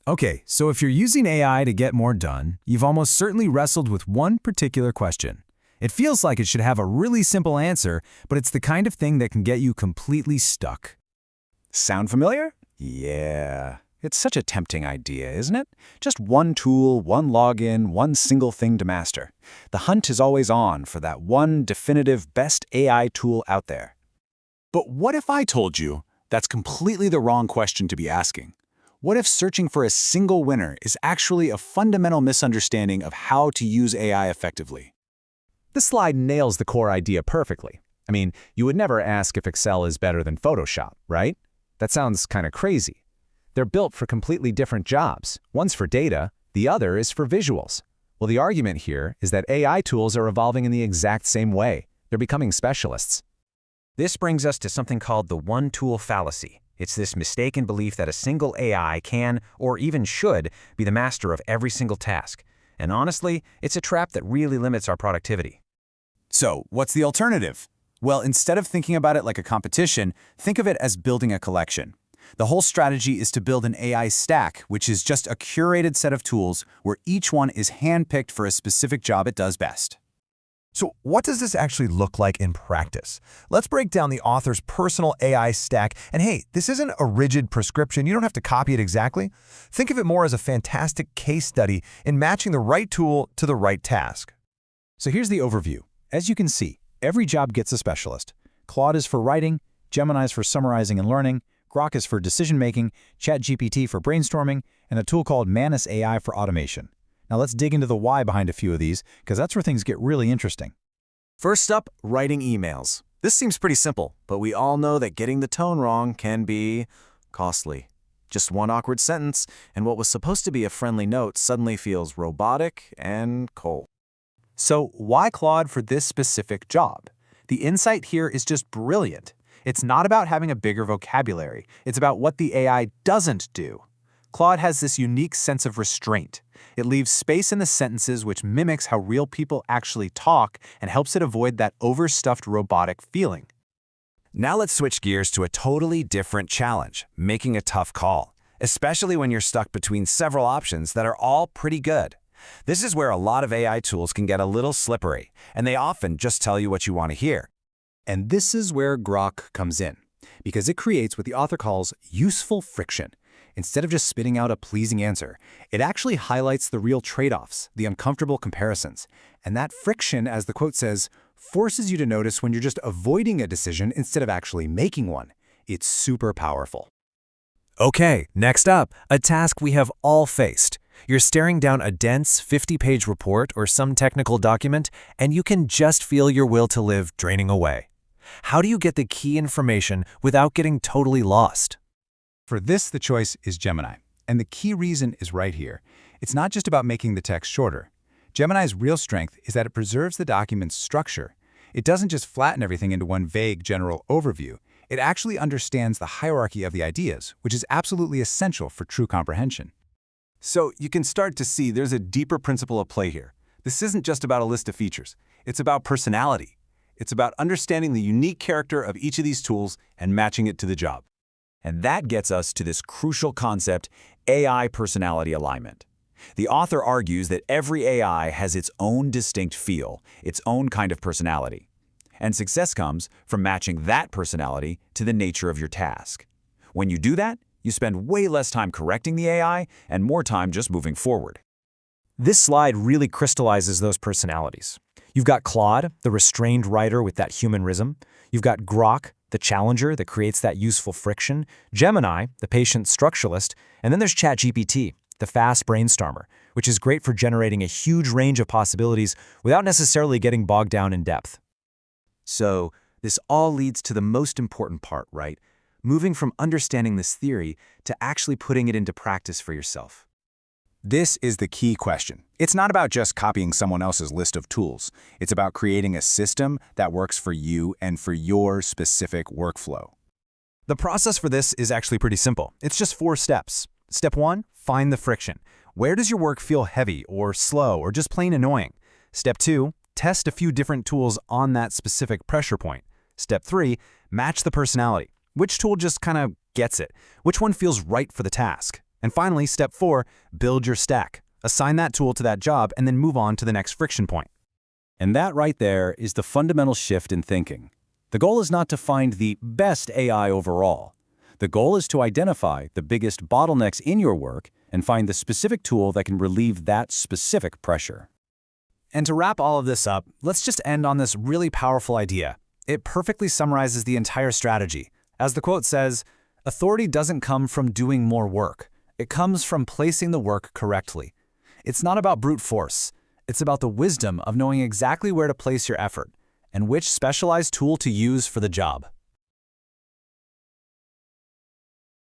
Okay, so if you're using AI to get more done, you've almost certainly wrestled with one particular question. It feels like it should have a really simple answer, but it's the kind of thing that can get you completely stuck. Sound familiar? Yeah. It's such a tempting idea, isn't it? Just one tool, one login, one single thing to master. The hunt is always on for that one definitive best AI tool out there. But what if I told you that's completely the wrong question to be asking? What if searching for a single winner is actually a fundamental misunderstanding of how to use AI effectively? This slide nails the core idea perfectly. I mean, you would never ask if Excel is better than Photoshop, right? That sounds kind of crazy. They're built for completely different jobs. One's for data, the other is for visuals. Well, the argument here is that AI tools are evolving in the exact same way. They're becoming specialists. This brings us to something called the one-tool fallacy. It's this mistaken belief that a single AI can, or even should, be the master of every single task. And honestly, it's a trap that really limits our productivity. So, what's the alternative? Well, instead of thinking about it like a competition, think of it as building a collection. The whole strategy is to build an AI stack, which is just a curated set of tools where each one is handpicked for a specific job it does best. So what does this actually look like in practice? Let's break down the author's personal AI stack. And hey, this isn't a rigid prescription. You don't have to copy it exactly. Think of it more as a fantastic case study in matching the right tool to the right task. So here's the overview. As you can see, every job gets a specialist. Claude is for writing, Gemini is for summarizing and learning, Grok is for decision-making, ChatGPT for brainstorming, and a tool called Manus AI for automation. Now let's dig into the why behind a few of these, because that's where things get really interesting. First up, writing emails. This seems pretty simple, but we all know that getting the tone wrong can be costly. Just one awkward sentence, and what was supposed to be a friendly note suddenly feels robotic and cold. So why Claude for this specific job? The insight here is just brilliant. It's not about having a bigger vocabulary. It's about what the AI doesn't do. Claude has this unique sense of restraint. It leaves space in the sentences which mimics how real people actually talk and helps it avoid that overstuffed robotic feeling. Now let's switch gears to a totally different challenge, making a tough call, especially when you're stuck between several options that are all pretty good. This is where a lot of AI tools can get a little slippery, and they often just tell you what you want to hear. And this is where Grok comes in, because it creates what the author calls useful friction. Instead of just spitting out a pleasing answer, it actually highlights the real trade-offs, the uncomfortable comparisons. And that friction, as the quote says, forces you to notice when you're just avoiding a decision instead of actually making one. It's super powerful. Okay, next up, a task we have all faced. You're staring down a dense 50-page report or some technical document, and you can just feel your will to live draining away. How do you get the key information without getting totally lost? For this, the choice is Gemini. And the key reason is right here. It's not just about making the text shorter. Gemini's real strength is that it preserves the document's structure. It doesn't just flatten everything into one vague general overview. It actually understands the hierarchy of the ideas, which is absolutely essential for true comprehension. So you can start to see there's a deeper principle at play here. This isn't just about a list of features. It's about personality. It's about understanding the unique character of each of these tools and matching it to the job. And that gets us to this crucial concept, AI personality alignment. The author argues that every AI has its own distinct feel, its own kind of personality. And success comes from matching that personality to the nature of your task. When you do that, you spend way less time correcting the AI and more time just moving forward. This slide really crystallizes those personalities. You've got Claude, the restrained writer with that humanism. You've got Grok, the challenger that creates that useful friction. Gemini, the patient structuralist. And then there's ChatGPT, the fast brainstormer, which is great for generating a huge range of possibilities without necessarily getting bogged down in depth. So this all leads to the most important part, right? Moving from understanding this theory to actually putting it into practice for yourself. This is the key question. It's not about just copying someone else's list of tools. It's about creating a system that works for you and for your specific workflow. The process for this is actually pretty simple. It's just 4 steps. Step 1, find the friction. Where does your work feel heavy or slow or just plain annoying? Step 2, test a few different tools on that specific pressure point. Step 3, match the personality. Which tool just kind of gets it? Which one feels right for the task? And finally, step 4, build your stack. Assign that tool to that job and then move on to the next friction point. And that right there is the fundamental shift in thinking. The goal is not to find the best AI overall. The goal is to identify the biggest bottlenecks in your work and find the specific tool that can relieve that specific pressure. And to wrap all of this up, let's just end on this really powerful idea. It perfectly summarizes the entire strategy. As the quote says, authority doesn't come from doing more work. It comes from placing the work correctly. It's not about brute force. It's about the wisdom of knowing exactly where to place your effort and which specialized tool to use for the job.